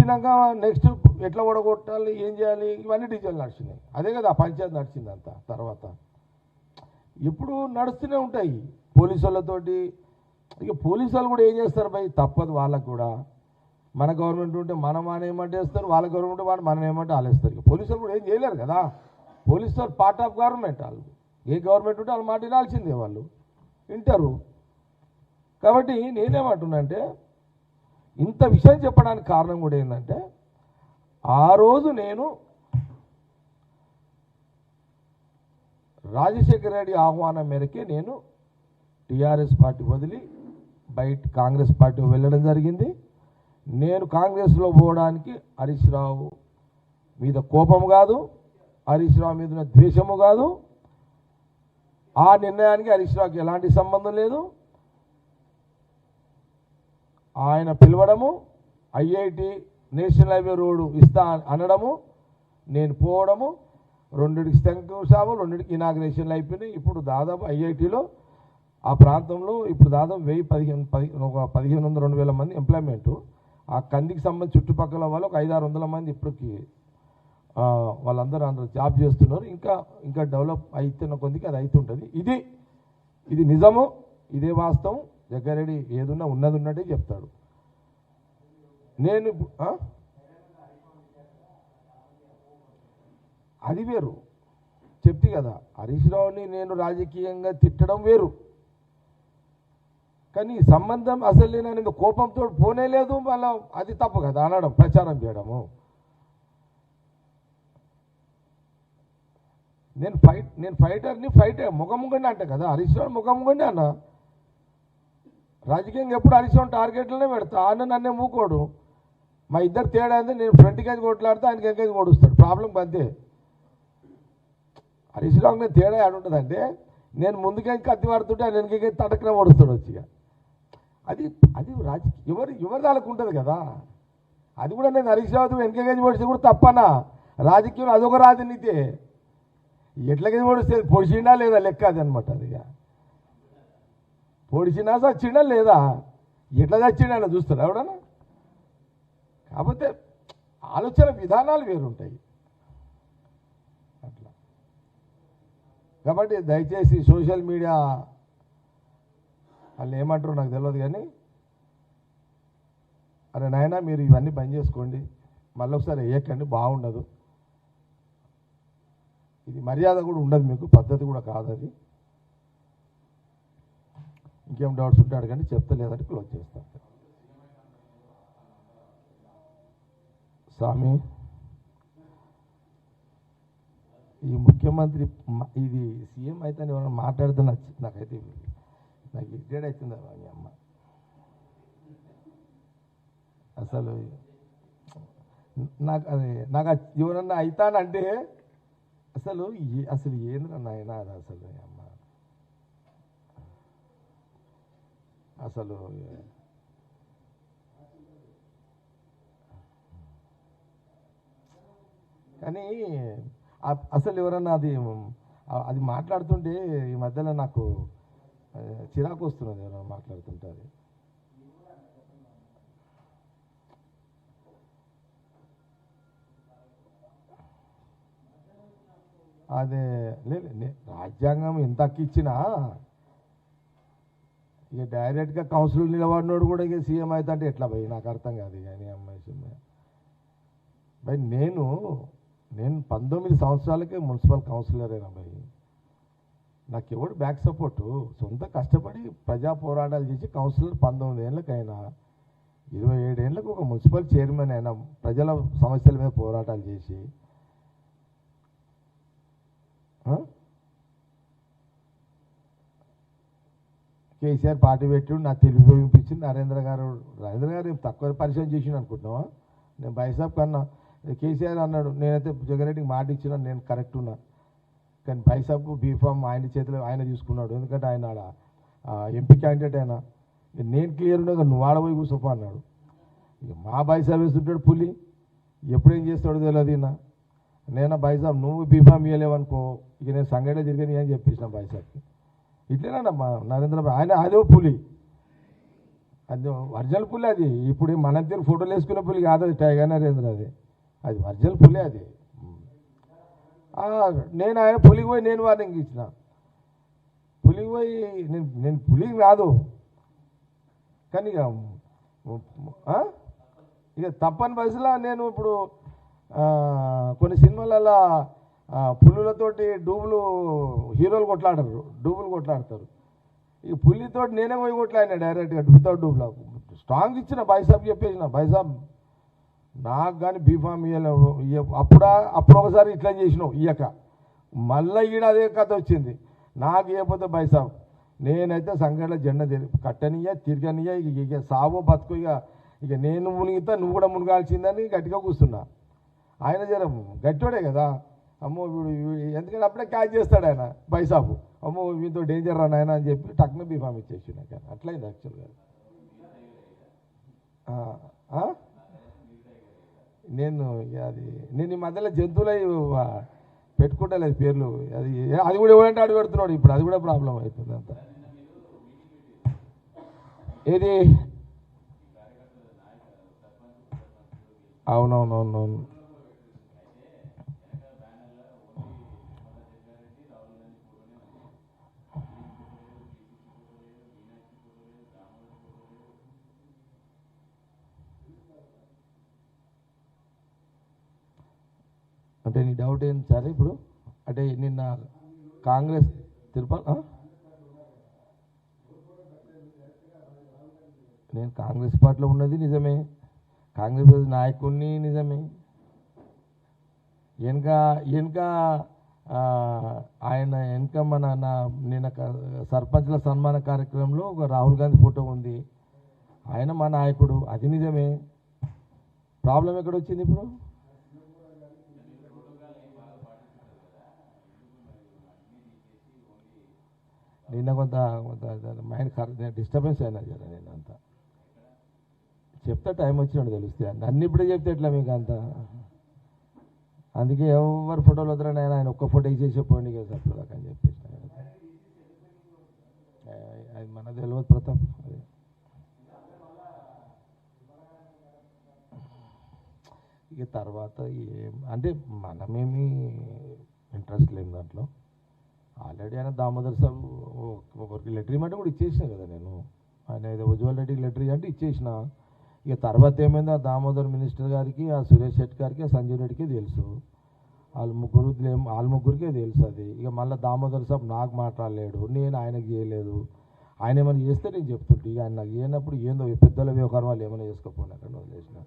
తిట్టినాక next ఎట్లా ఓడగొట్టాలి, ఏం చేయాలి, ఇవన్నీ డీటెయిల్ నడిచినాయి. అదే కదా పంచాయతీ నడిచింది అంతా. తర్వాత ఎప్పుడు నడుస్తూనే ఉంటాయి పోలీసు వాళ్ళతోటి. ఇక పోలీసు వాళ్ళు కూడా ఏం చేస్తారు భయ్, తప్పదు వాళ్ళకు కూడా. మన గవర్నమెంట్ ఉంటే మనం ఏమంటే వేస్తారు, వాళ్ళ గవర్నమెంట్ వాళ్ళు మనం ఏమంటే వాళ్ళేస్తారు. ఇక పోలీసు వాళ్ళు కూడా ఏం చేయలేరు కదా. పోలీసు వాళ్ళు పార్ట్ ఆఫ్ గవర్నమెంట్. వాళ్ళు ఏ గవర్నమెంట్ ఉంటే వాళ్ళు మాట వినాల్సిందే, వాళ్ళు వింటారు. కాబట్టి నేనేమంటున్నా అంటే, ఇంత విషయం చెప్పడానికి కారణం కూడా ఏంటంటే, ఆ రోజు నేను రాజశేఖర రెడ్డి ఆహ్వానం మేరకే నేను టీఆర్ఎస్ పార్టీ వదిలి బయట కాంగ్రెస్ పార్టీ వెళ్ళడం జరిగింది. నేను కాంగ్రెస్లో పోవడానికి హరీష్ రావు మీద కోపం కాదు, హరీష్ రావు మీద ఉన్న ద్వేషము కాదు. ఆ నిర్ణయానికి హరీష్ రావుకి ఎలాంటి సంబంధం లేదు. ఆయన పిలవడము, ఐఐటి నేషనల్ హైవే రోడ్డు ఇస్తా అనడము, నేను పోవడము, 2కి శంకుస్థాపన, 2కి ఇనాగ్రేషన్లు అయిపోయినాయి. ఇప్పుడు దాదాపు ఐఐటిలో ఆ ప్రాంతంలో ఇప్పుడు దాదాపు 1500-2000 మంది ఎంప్లాయ్మెంటు. ఆ కందికి సంబంధించి చుట్టుపక్కల వాళ్ళు ఒక 500-600 మంది ఇప్పటికి వాళ్ళందరూ జాబ్ చేస్తున్నారు. ఇంకా డెవలప్ అవుతున్న కొద్దికి అది అవుతుంటుంది. ఇది నిజము, ఇదే వాస్తవం. జగ్గారెడ్డి ఏదున్నా ఉన్నది ఉన్నట్టే చెప్తాడు. నేను అది వేరు చెప్తే కదా, హరీష్ రావుని నేను రాజకీయంగా తిట్టడం వేరు. కానీ సంబంధం అసలు నేను కోపంతో పోనే లేదు. మళ్ళీ అది తప్పు కదా అనడం, ప్రచారం చేయడము. నేను ఫైటర్ని ముఖముగండి అంట కదా, హరీష్ రావు ముఖముగండి అన్న. రాజకీయంగా ఎప్పుడు హరీష్ రావు టార్గెట్లోనే పెడతా. ఆయన నన్నే మూకోడు. మా ఇద్దరు తేడా అంటే నేను ఫ్రంట్ కేజ్ కొట్లాడితే ఆయనకి ఎంకేజ్ కొడుస్తాడు. ప్రాబ్లం అంతే. హరీష్ రావు నేను తేడా ఆడుంటుందంటే, నేను ముందుకేజ్ కత్తి పడుతుంటే ఆయన వెనకేజ్ తటకనే ఓడుస్తాడు వచ్చి. అది రాజకీయ ఎవరి దానికి ఉంటుంది కదా. అది కూడా నేను హరీష్ రావు వెనకేజ్ పొడిస్తే కూడా తప్పనా? రాజకీయంలో అదొక రాజనీతి. ఎట్లాగేజ్ పొడిస్తే పొడిచిండా లేదా లెక్క అది అనమాట. అది పొడిచినా చచ్చిండా లేదా, ఎట్లా చచ్చిండా అని చూస్తాడు ఎవడన్నా. కాకపోతే ఆలోచన విధానాలు వేరుంటాయి అట్లా. కాబట్టి దయచేసి సోషల్ మీడియా వాళ్ళు ఏమంటారో నాకు తెలియదు, కానీ అరే నాయనా మీరు ఇవన్నీ బంద్ చేసుకోండి, మళ్ళీ ఒకసారి వేయకండి, బాగుండదు. ఇది మర్యాద కూడా ఉండదు మీకు, పద్ధతి కూడా కాదు అది. ఇంకేం డౌట్స్ ఉంటే అడగండి, చెప్తలేదంటే క్లోజ్ చేస్తాను. స్వామి, ఈ ముఖ్యమంత్రి ఇది సీఎం అయితే ఎవరైనా మాట్లాడితే నాకైతే నాకు ఇరిటేట్ అవుతుంది మీ అమ్మ. అసలు నాకు ఎవరన్నా అవుతానంటే అసలు ఏంద్రా నాయన అది అసలు అమ్మ. అసలు కానీ అసలు ఎవరన్నా అది మాట్లాడుతుంటే ఈ మధ్యలో నాకు చిరాకు వస్తున్నది ఎవరైనా మాట్లాడుతుంటే. అదే లేదు, రాజ్యాంగం ఎంత ఇచ్చినా ఇక డైరెక్ట్గా కౌన్సిల్ నిలబడినోడు కూడా ఇక సీఎం అవుతా అంటే ఎట్లా భయ్, నాకు అర్థం కాదు. కానీ అమ్మాయి భయ్, నేను 19 సంవత్సరాలకే మున్సిపల్ కౌన్సిలర్ అయినా భయ్. నాకు ఎవడు బ్యాక్ సపోర్టు, సొంత కష్టపడి ప్రజా పోరాటాలు చేసి కౌన్సిలర్ 19 ఏళ్ళకైనా 27 ఏళ్ళకు ఒక మున్సిపల్ చైర్మన్ అయినా ప్రజల సమస్యల మీద పోరాటాలు చేసి కేసీఆర్ పార్టీ పెట్టి నా తెలుగు చూపించింది. నరేంద్ర గారు తక్కువ పరిచయం చేసిండు అనుకుంటున్నావా? నేను బైసాబ్ కన్నా కేసీఆర్ అన్నాడు, నేనైతే జగన్రెడ్డికి మాట ఇచ్చినా, నేను కరెక్ట్ ఉన్నా. కానీ బైసాబ్ బీఫామ్ ఆయన చేతిలో ఆయన తీసుకున్నాడు. ఎందుకంటే ఆయన ఎంపీ క్యాండిడేట్ అయినా. నేను క్లియర్ ఉండగా నువ్వు ఆడపోయి కూర్చోపో అన్నాడు. ఇక మా బైసాబ్ వేస్తుంటాడు పులి, ఎప్పుడేం చేస్తాడో తెలియదు. నేను బైసాబ్ నువ్వు బీఫామ్ ఇవ్వలేవనుకో, ఇక నేను సంగడే తిరిగి అని చెప్పేసిన బైసాబ్కి. ఇట్లేనా మా నరేంద్ర ఆయన అదే పులి, అది ఒరిజినల్ పులి అది. ఇప్పుడు మన తీరు ఫోటోలు వేసుకునే పులి కాదు అది, టైగర్ నరేంద్ర అది. అది ఒరిజినల్ పులి అది. నేను ఆయన పులికి పోయి నేను వార్నింగ్ ఇచ్చిన. పులికి పోయి నేను పులికి రాదు కానీ ఇక తప్పని పరిస్థితిలో నేను ఇప్పుడు కొన్ని సినిమాలలో పులులతోటి హీరోలు కొట్లాడతారు. ఈ పులితో నేనే పోయి కొట్లాడినా డైరెక్ట్గా వితౌట్ డూబ్లో. స్ట్రాంగ్ ఇచ్చిన బైసాబ్ చెప్పేసిన, బైసాబ్ నాకు కానీ బీఫామ్ అప్పుడు ఒకసారి ఇట్లా చేసినావు ఇయ్యక, మళ్ళీ ఈడ అదే కథ వచ్చింది. నాకు ఇవ్వకపోతే బైసాబ్ నేనైతే సంఘటన జెండా కట్టనియ్యా తిరగనియ్యా, ఇక సావో బతుకు, ఇక నేను మునిగితే నువ్వు కూడా మునగాల్సిందని గట్టిగా కూర్చున్నా. ఆయన జర గట్టివాడే కదా, అమ్మో వీడు ఎందుకంటే అప్పుడే క్యాచ్ చేస్తాడు ఆయన బైసాబు, అమ్మో వీటితో డేంజర్ రా నాయన అని చెప్పి టక్న బీఫామ్ ఇచ్చేసి నాకు అట్లయింది యాక్చువల్గా. నేను ఈ మధ్యలో జంతువులై పెట్టుకుంటలేదు పేర్లు, అది కూడా ఎవరంటే ఆడు పెడుతున్నాడు ఇప్పుడు, అది కూడా ప్రాబ్లం అవుతుంది అంత. ఏది అవునవునవునవును. అంటే నీ డౌట్ ఏంటి సార్ ఇప్పుడు? అంటే నిన్న కాంగ్రెస్ తిరుపతి నేను కాంగ్రెస్ పార్టీలో ఉన్నది నిజమే, కాంగ్రెస్ నాయకుడిని నిజమే. వెనక ఆయన నిన్న సర్పంచ్ల సన్మాన కార్యక్రమంలో ఒక రాహుల్ గాంధీ ఫోటో ఉంది, ఆయన మా నాయకుడు, అది నిజమే. ప్రాబ్లం ఎక్కడ వచ్చింది ఇప్పుడు? నిన్న కొంత మైండ్ డిస్టర్బెన్స్ అయినా జర, నేను అంతా చెప్తా టైం వచ్చినట్టు తెలుస్తే, అన్ని ఇప్పుడే చెప్తే ఎట్లా మీకు అంతా. అందుకే ఎవరు ఫోటోలు వద్దరని ఆయన ఒక్క ఫోటో ఇచ్చేసి పోండి కదా సరిపోదాకా అని చెప్పేసి, అది మన తెలియదు ప్రతాప్. అది ఇక తర్వాత అంటే మనమేమి ఇంట్రెస్ట్ లేని దాంట్లో. ఆల్రెడీ ఆయన దామోదర్ సాబ్ ఒకరికి లెటర్ ఇవ్వమంటే కూడా ఇచ్చేసిన కదా నేను, ఆయన ఏదో ఉజ్వల్ రెడ్డికి లెటర్ అంటే ఇచ్చేసిన. ఇక తర్వాత ఏమైందో ఆ దామోదర్ మినిస్టర్ గారికి, ఆ సురేష్ శెట్టి గారికి, ఆ సంజీవ్ రెడ్డికి తెలుసు, వాళ్ళ ముగ్గురికే తెలుసు అది. ఇక మళ్ళీ దామోదర్ సాబ్ నాకు మాట్లాడలేడు, నేను ఆయనకు చేయలేదు. ఆయన ఏమైనా చేస్తే నేను చెప్తుంటే, ఇక ఆయన నాకు చేయనప్పుడు ఏందో పెద్దల వ్యవహారం వాళ్ళు ఏమైనా చేసుకోపోయినా అక్కడ వదిలేసిన.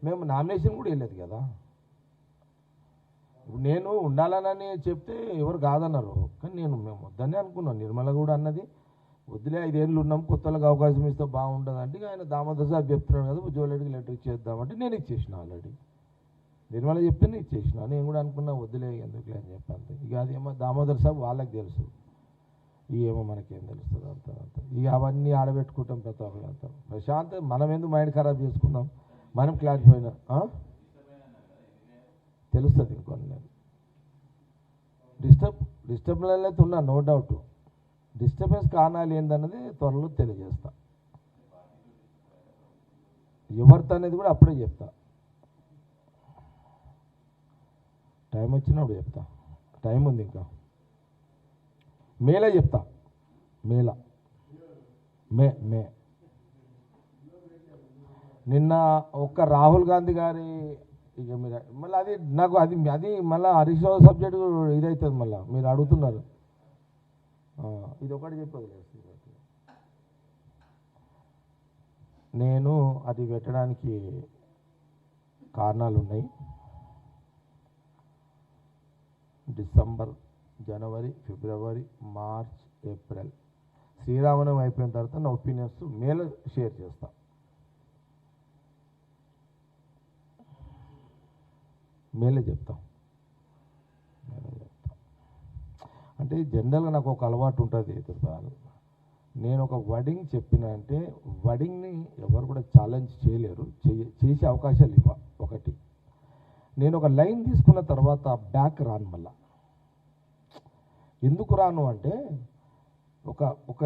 మేము నామినేషన్ కూడా వెళ్ళలేదు కదా, నేను ఉండాలనని చెప్తే ఎవరు కాదన్నారు, కానీ మేము వద్దనే అనుకున్నాను. నిర్మల కూడా అన్నది వద్దులే 5 ఏళ్ళు ఉన్నాం, కొత్తలకు అవకాశం ఇస్తే బాగుంటుంది అంటే, ఆయన దామోదర్ సాబ్ చెప్తున్నాడు కదా ఉజ్వల్ రెడ్డికి లెటర్ ఇచ్చేద్దామంటే నేను ఇచ్చేసిన. ఆల్రెడీ నిర్మల చెప్తేనే ఇచ్చేసిన. నేను కూడా అనుకున్నా వద్దులే ఎందుకులే అని చెప్పంతే. ఇక అదేమో దామోదర్ సాబ్ వాళ్ళకి తెలుసు, ఏమో మనకేం తెలుస్తుంది అంత. ఇక అవన్నీ ఆడబెట్టుకుంటాం ప్రతాప్ అంతా. ప్రశాంత్ మనం ఎందుకు మైండ్ ఖరాబ్ చేసుకున్నాం, మనం క్లారిఫై అయినా తెలుస్తుంది. ఇంకొన్ని డిస్టర్బెన్స్ ఉన్నా నో డౌట్, డిస్టర్బెన్స్ కారణాలు ఏందన్నది త్వరలో తెలియజేస్తా. ఎవరితో అనేది కూడా అప్పుడే చెప్తా, టైం వచ్చినప్పుడు చెప్తా. టైం ఉంది ఇంకా, మేలో చెప్తా. మే నిన్న ఒక్క రాహుల్ గాంధీ గారి, ఇక మీరు మళ్ళీ అది నాకు అది మళ్ళీ హరీష్ రావు సబ్జెక్టు ఇదవుతుంది. మళ్ళీ మీరు అడుగుతున్నారు, ఇది ఒకటి చెప్పదు. నేను అది పెట్టడానికి కారణాలు ఉన్నాయి. డిసెంబర్, జనవరి, ఫిబ్రవరి, మార్చ్, ఏప్రిల్ శ్రీరామనవమి అయిపోయిన తర్వాత నా ఒపీనియన్స్ మేలో షేర్ చేస్తా. మేలే చెప్తాం. అంటే జనరల్గా నాకు ఒక అలవాటు ఉంటుంది. నేను ఒక వర్డింగ్ చెప్పిన అంటే వర్డింగ్ని ఎవరు కూడా ఛాలెంజ్ చేయలేరు, చేసే అవకాశాలు ఇవ్వ. ఒకటి, నేను ఒక లైన్ తీసుకున్న తర్వాత బ్యాక్ రాను. మళ్ళా ఎందుకు రాను అంటే ఒక